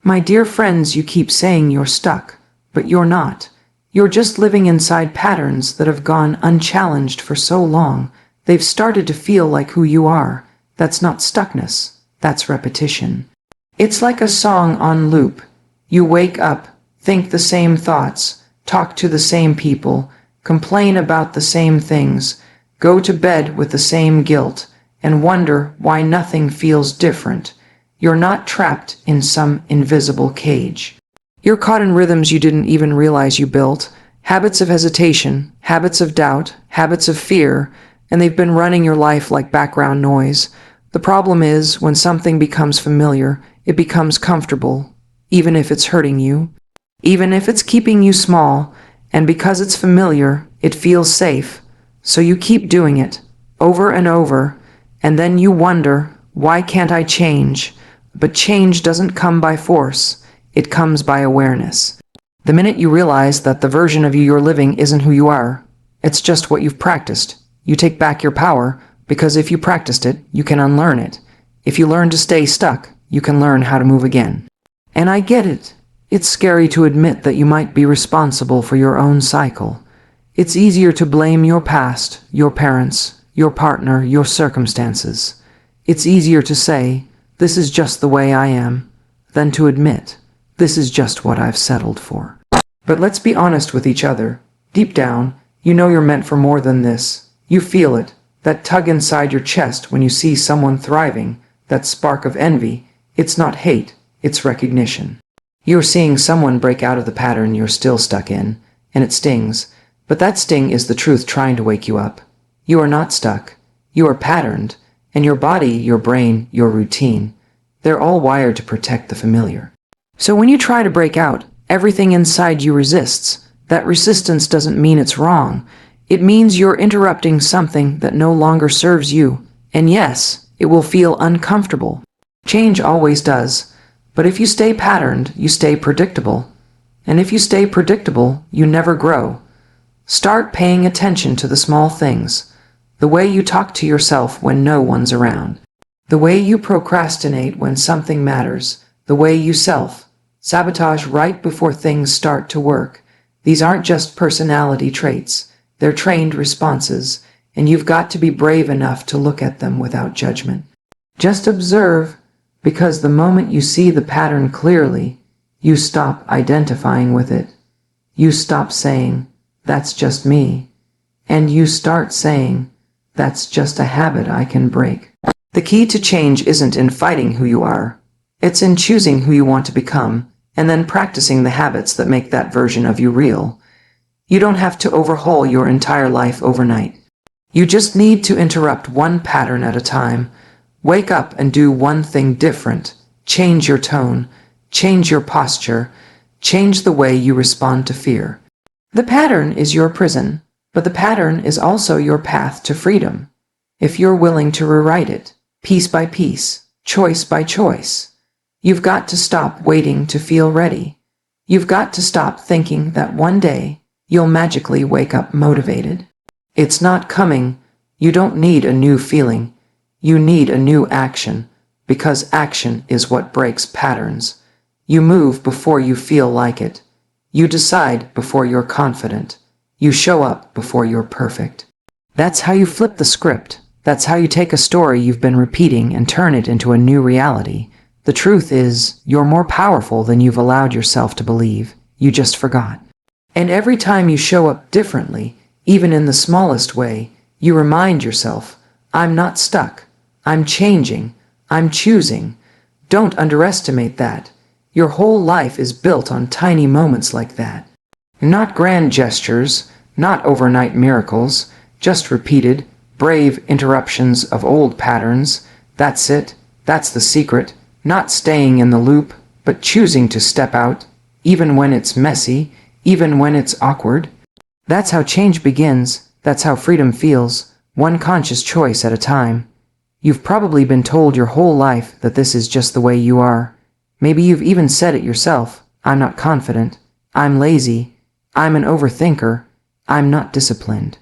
My dear friends, you keep saying you're stuck, but you're not. You're just living inside patterns that have gone unchallenged for so long, they've started to feel like who you are. That's not stuckness, that's repetition. It's like a song on loop. You wake up, think the same thoughts, talk to the same people, complain about the same things, go to bed with the same guilt, and wonder why nothing feels different. You're not trapped in some invisible cage. You're caught in rhythms you didn't even realize you built, habits of hesitation, habits of doubt, habits of fear, and they've been running your life like background noise. The problem is, when something becomes familiar, it becomes comfortable, even if it's hurting you, even if it's keeping you small, and because it's familiar, it feels safe. So you keep doing it, over and over, and then you wonder, why can't I change? But change doesn't come by force, it comes by awareness. The minute you realize that the version of you you're living isn't who you are, it's just what you've practiced. You take back your power, because if you practiced it, you can unlearn it. If you learn to stay stuck, you can learn how to move again. And I get it. It's scary to admit that you might be responsible for your own cycle. It's easier to blame your past, your parents, your partner, your circumstances. It's easier to say, this is just the way I am, than to admit, this is just what I've settled for. But let's be honest with each other. Deep down, you know you're meant for more than this. You feel it, that tug inside your chest when you see someone thriving, that spark of envy. It's not hate, it's recognition. You're seeing someone break out of the pattern you're still stuck in, and it stings, but that sting is the truth trying to wake you up. You are not stuck. You are patterned, and your body, your brain, your routine, they're all wired to protect the familiar. So when you try to break out, everything inside you resists. That resistance doesn't mean it's wrong. It means you're interrupting something that no longer serves you. And yes, it will feel uncomfortable. Change always does. But if you stay patterned, you stay predictable. And if you stay predictable, you never grow. Start paying attention to the small things. The way you talk to yourself when no one's around. The way you procrastinate when something matters. The way you self-sabotage right before things start to work. These aren't just personality traits. They're trained responses, and you've got to be brave enough to look at them without judgment. Just observe, because the moment you see the pattern clearly, you stop identifying with it. You stop saying, that's just me. And you start saying, that's just a habit I can break. The key to change isn't in fighting who you are. It's in choosing who you want to become, and then practicing the habits that make that version of you real. You don't have to overhaul your entire life overnight. You just need to interrupt one pattern at a time. Wake up and do one thing different. Change your tone. Change your posture. Change the way you respond to fear. The pattern is your prison, but the pattern is also your path to freedom. If you're willing to rewrite it, piece by piece, choice by choice, you've got to stop waiting to feel ready. You've got to stop thinking that one day you'll magically wake up motivated. It's not coming. You don't need a new feeling. You need a new action, because action is what breaks patterns. You move before you feel like it. You decide before you're confident. You show up before you're perfect. That's how you flip the script. That's how you take a story you've been repeating and turn it into a new reality. The truth is, you're more powerful than you've allowed yourself to believe. You just forgot. And every time you show up differently, even in the smallest way, you remind yourself, I'm not stuck. I'm changing. I'm choosing. Don't underestimate that. Your whole life is built on tiny moments like that. Not grand gestures, not overnight miracles, just repeated, brave interruptions of old patterns. That's it. That's the secret. Not staying in the loop, but choosing to step out, even when it's messy, even when it's awkward. That's how change begins. That's how freedom feels, one conscious choice at a time. You've probably been told your whole life that this is just the way you are. Maybe you've even said it yourself. I'm not confident. I'm lazy. I'm an overthinker. I'm not disciplined.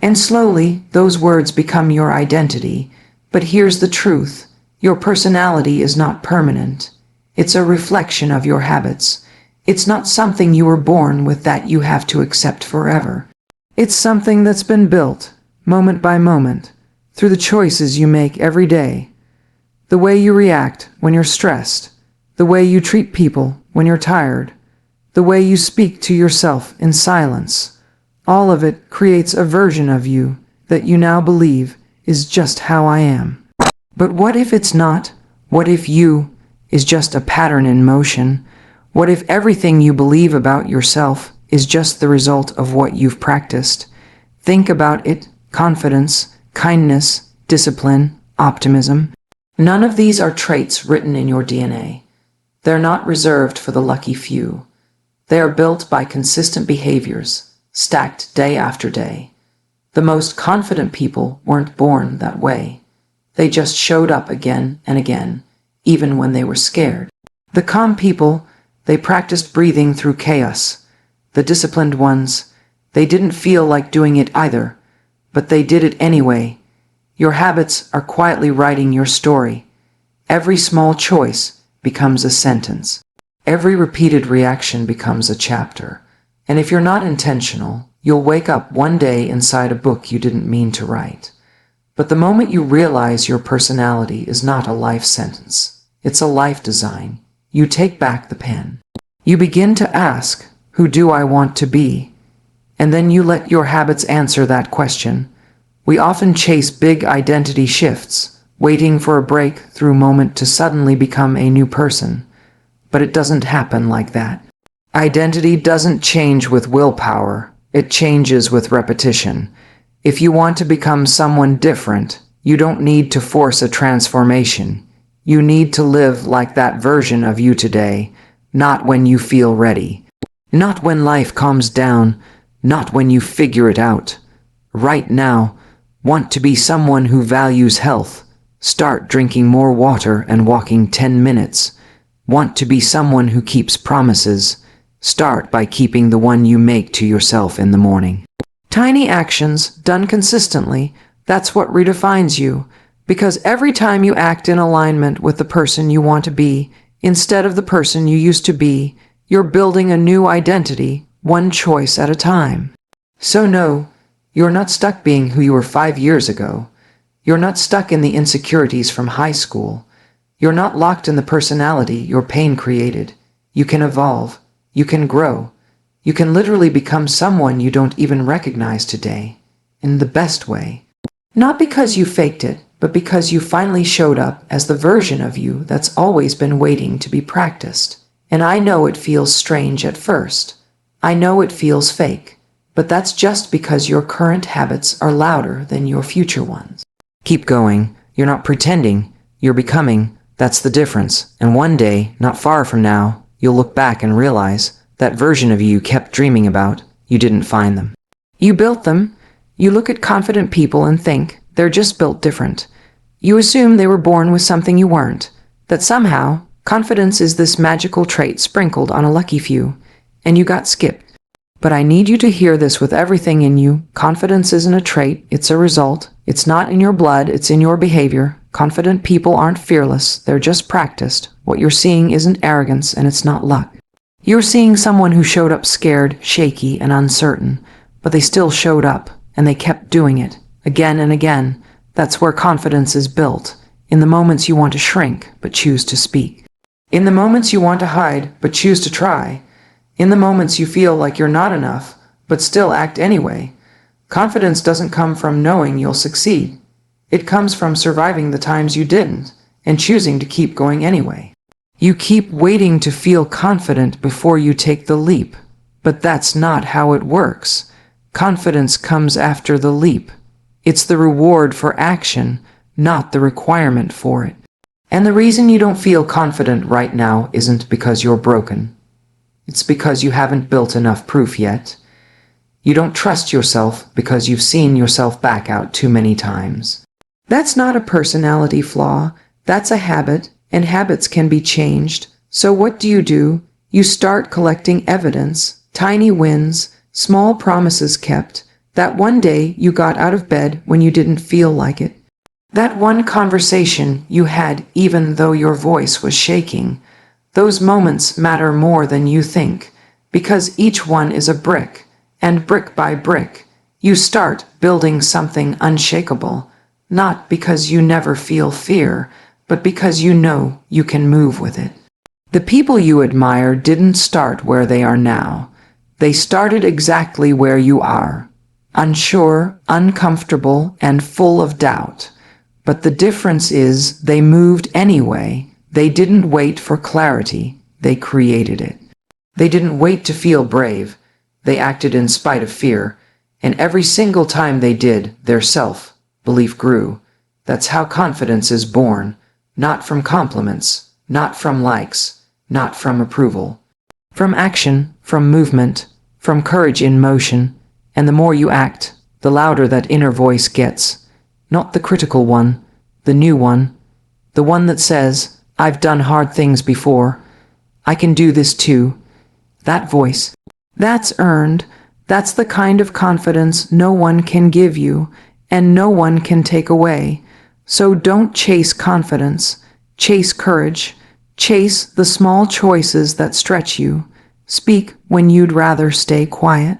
And slowly, those words become your identity. But here's the truth. Your personality is not permanent. It's a reflection of your habits. It's not something you were born with that you have to accept forever. It's something that's been built, moment by moment, through the choices you make every day. The way you react when you're stressed, the way you treat people when you're tired, the way you speak to yourself in silence. All of it creates a version of you that you now believe is just how I am. But what if it's not? What if you is just a pattern in motion? What if everything you believe about yourself is just the result of what you've practiced? Think about it. Confidence, kindness, discipline, optimism. None of these are traits written in your DNA. They're not reserved for the lucky few. They are built by consistent behaviors, stacked day after day. The most confident people weren't born that way. They just showed up again and again, even when they were scared. The calm people, they practiced breathing through chaos. The disciplined ones, they didn't feel like doing it either, but they did it anyway. Your habits are quietly writing your story. Every small choice becomes a sentence. Every repeated reaction becomes a chapter. And if you're not intentional, you'll wake up one day inside a book you didn't mean to write. But the moment you realize your personality is not a life sentence, it's a life design, you take back the pen. You begin to ask, who do I want to be? And then you let your habits answer that question. We often chase big identity shifts, waiting for a breakthrough moment to suddenly become a new person. But it doesn't happen like that. Identity doesn't change with willpower, it changes with repetition. If you want to become someone different, you don't need to force a transformation. You need to live like that version of you today, not when you feel ready. Not when life calms down, not when you figure it out. Right now, want to be someone who values health. Start drinking more water and walking 10 minutes. Want to be someone who keeps promises. Start by keeping the one you make to yourself in the morning. Tiny actions, done consistently, that's what redefines you. Because every time you act in alignment with the person you want to be, instead of the person you used to be, you're building a new identity, one choice at a time. So no, you're not stuck being who you were 5 years ago. You're not stuck in the insecurities from high school. You're not locked in the personality your pain created. You can evolve. You can grow. You can literally become someone you don't even recognize today, in the best way. Not because you faked it, but because you finally showed up as the version of you that's always been waiting to be practiced. And I know it feels strange at first. I know it feels fake, but that's just because your current habits are louder than your future ones. Keep going. You're not pretending. You're becoming. That's the difference. And one day, not far from now, you'll look back and realize that version of you kept dreaming about, you didn't find them. You built them. You look at confident people and think they're just built different. You assume they were born with something you weren't, that somehow confidence is this magical trait sprinkled on a lucky few, and you got skipped. But I need you to hear this with everything in you. Confidence isn't a trait, it's a result. It's not in your blood, it's in your behavior. Confident people aren't fearless, they're just practiced. What you're seeing isn't arrogance, and it's not luck. You're seeing someone who showed up scared, shaky, and uncertain, but they still showed up, and they kept doing it, again and again. That's where confidence is built, in the moments you want to shrink, but choose to speak. In the moments you want to hide, but choose to try. In the moments you feel like you're not enough, but still act anyway. Confidence doesn't come from knowing you'll succeed. It comes from surviving the times you didn't, and choosing to keep going anyway. You keep waiting to feel confident before you take the leap, but that's not how it works. Confidence comes after the leap. It's the reward for action, not the requirement for it. And the reason you don't feel confident right now isn't because you're broken. It's because you haven't built enough proof yet. You don't trust yourself because you've seen yourself back out too many times. That's not a personality flaw. That's a habit, and habits can be changed. So what do? You start collecting evidence, tiny wins, small promises kept, that one day you got out of bed when you didn't feel like it. That one conversation you had even though your voice was shaking. Those moments matter more than you think, because each one is a brick, and brick by brick, you start building something unshakable, not because you never feel fear, but because you know you can move with it. The people you admire didn't start where they are now. They started exactly where you are, unsure, uncomfortable, and full of doubt. But the difference is they moved anyway. They didn't wait for clarity, they created it. They didn't wait to feel brave, they acted in spite of fear, and every single time they did, their self-belief grew. That's how confidence is born, not from compliments, not from likes, not from approval. From action, from movement, from courage in motion, and the more you act, the louder that inner voice gets. Not the critical one, the new one, the one that says, "I've done hard things before. I can do this too." That voice, that's earned. That's the kind of confidence no one can give you, and no one can take away. So don't chase confidence. Chase courage. Chase the small choices that stretch you. Speak when you'd rather stay quiet.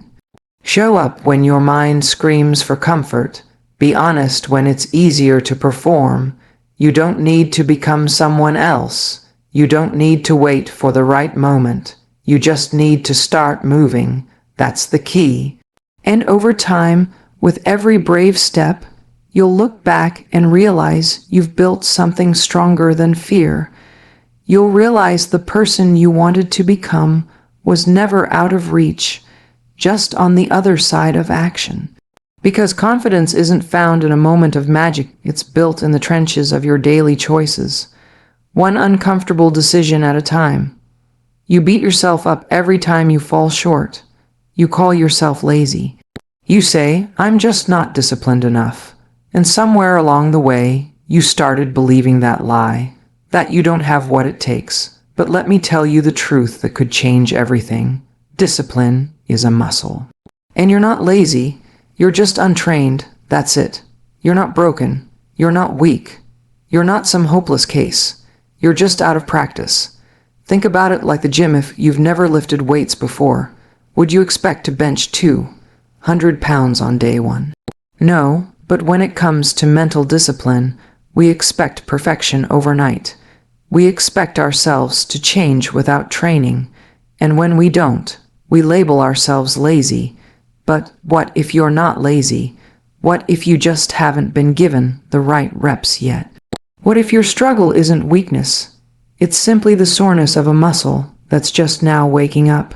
Show up when your mind screams for comfort. Be honest when it's easier to perform. You don't need to become someone else. You don't need to wait for the right moment. You just need to start moving. That's the key. And over time, with every brave step, you'll look back and realize you've built something stronger than fear. You'll realize the person you wanted to become was never out of reach, just on the other side of action. Because confidence isn't found in a moment of magic, it's built in the trenches of your daily choices, one uncomfortable decision at a time. You beat yourself up every time you fall short. You call yourself lazy. You say, "I'm just not disciplined enough." And somewhere along the way, you started believing that lie, that you don't have what it takes. But let me tell you the truth that could change everything. Discipline is a muscle. And you're not lazy. You're just untrained, that's it. You're not broken. You're not weak. You're not some hopeless case. You're just out of practice. Think about it like the gym. If you've never lifted weights before, would you expect to bench 200 pounds on day one? No, but when it comes to mental discipline, we expect perfection overnight. We expect ourselves to change without training, and when we don't, we label ourselves lazy. But what if you're not lazy? What if you just haven't been given the right reps yet? What if your struggle isn't weakness? It's simply the soreness of a muscle that's just now waking up.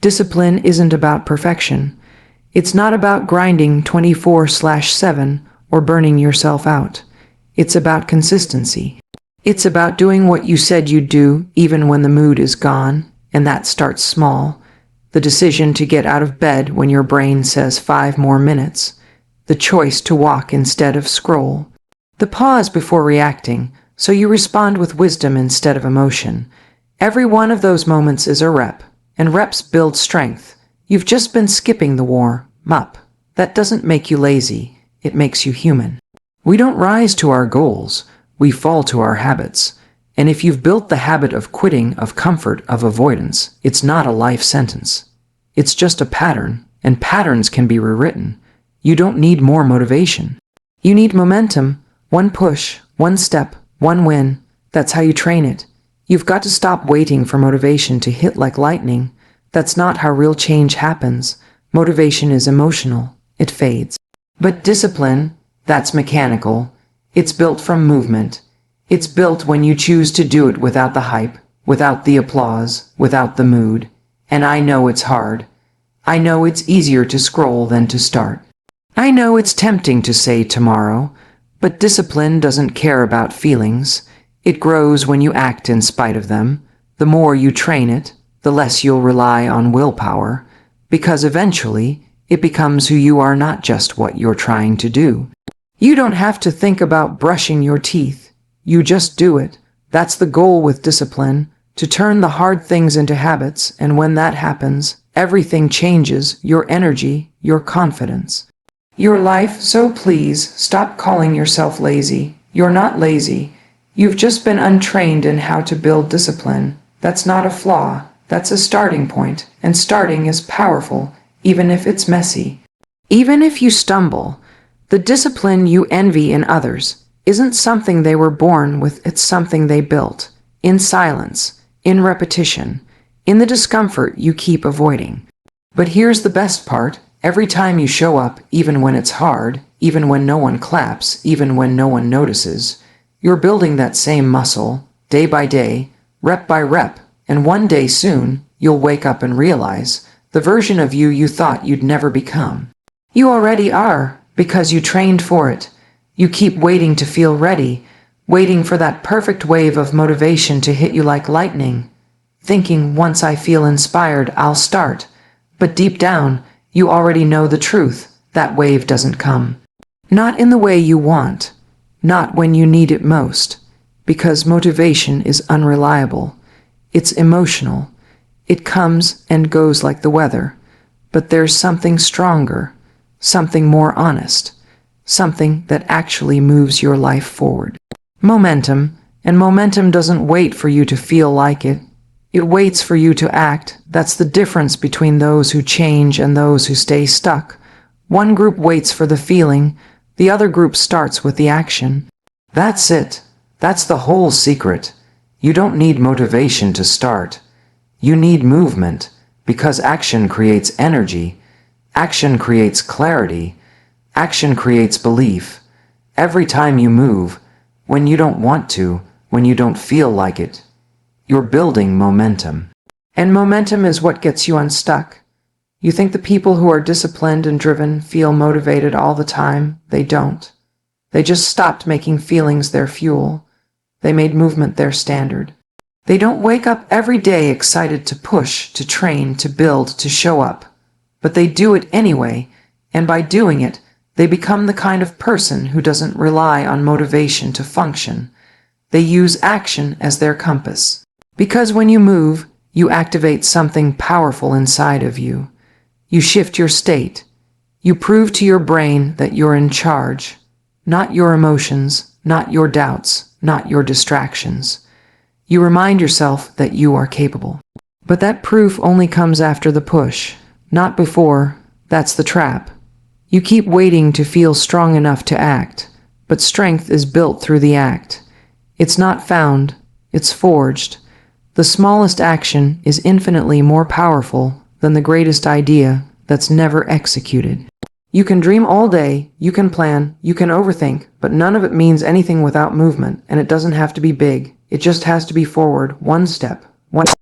Discipline isn't about perfection. It's not about grinding 24/7 or burning yourself out. It's about consistency. It's about doing what you said you'd do even when the mood is gone, and that starts small. The decision to get out of bed when your brain says 5 more minutes. The choice to walk instead of scroll. The pause before reacting, so you respond with wisdom instead of emotion. Every one of those moments is a rep, and reps build strength. You've just been skipping the warm-up. That doesn't make you lazy, it makes you human. We don't rise to our goals, we fall to our habits. And if you've built the habit of quitting, of comfort, of avoidance, it's not a life sentence. It's just a pattern, and patterns can be rewritten. You don't need more motivation. You need momentum, one push, one step, one win. That's how you train it. You've got to stop waiting for motivation to hit like lightning. That's not how real change happens. Motivation is emotional. It fades. But discipline, that's mechanical. It's built from movement. It's built when you choose to do it without the hype, without the applause, without the mood. And I know it's hard. I know it's easier to scroll than to start. I know it's tempting to say tomorrow, but discipline doesn't care about feelings. It grows when you act in spite of them. The more you train it, the less you'll rely on willpower, because eventually it becomes who you are, not just what you're trying to do. You don't have to think about brushing your teeth. You just do it. That's the goal with discipline, to turn the hard things into habits, and when that happens, everything changes, your energy, your confidence, your life. So please, stop calling yourself lazy. You're not lazy. You've just been untrained in how to build discipline. That's not a flaw, that's a starting point, and starting is powerful, even if it's messy. Even if you stumble, the discipline you envy in others isn't something they were born with, it's something they built. In silence, in repetition, in the discomfort you keep avoiding. But here's the best part, every time you show up, even when it's hard, even when no one claps, even when no one notices, you're building that same muscle, day by day, rep by rep, and one day soon, you'll wake up and realize the version of you thought you'd never become. You already are, because you trained for it. You keep waiting to feel ready, waiting for that perfect wave of motivation to hit you like lightning, thinking once I feel inspired, I'll start. But deep down, you already know the truth, that wave doesn't come. Not in the way you want, not when you need it most, because motivation is unreliable. It's emotional. It comes and goes like the weather. But there's something stronger, something more honest, something that actually moves your life forward. Momentum, and momentum doesn't wait for you to feel like it. It waits for you to act. That's the difference between those who change and those who stay stuck. One group waits for the feeling, the other group starts with the action. That's it. That's the whole secret. You don't need motivation to start. You need movement, because action creates energy. Action creates clarity. Action creates belief. Every time you move, when you don't want to, when you don't feel like it, you're building momentum. And momentum is what gets you unstuck. You think the people who are disciplined and driven feel motivated all the time. They don't. They just stopped making feelings their fuel. They made movement their standard. They don't wake up every day excited to push, to train, to build, to show up. But they do it anyway, and by doing it, they become the kind of person who doesn't rely on motivation to function. They use action as their compass. Because when you move, you activate something powerful inside of you. You shift your state. You prove to your brain that you're in charge. Not your emotions, not your doubts, not your distractions. You remind yourself that you are capable. But that proof only comes after the push, not before. That's the trap. You keep waiting to feel strong enough to act, but strength is built through the act. It's not found, it's forged. The smallest action is infinitely more powerful than the greatest idea that's never executed. You can dream all day, you can plan, you can overthink, but none of it means anything without movement, and it doesn't have to be big. It just has to be forward, one step, one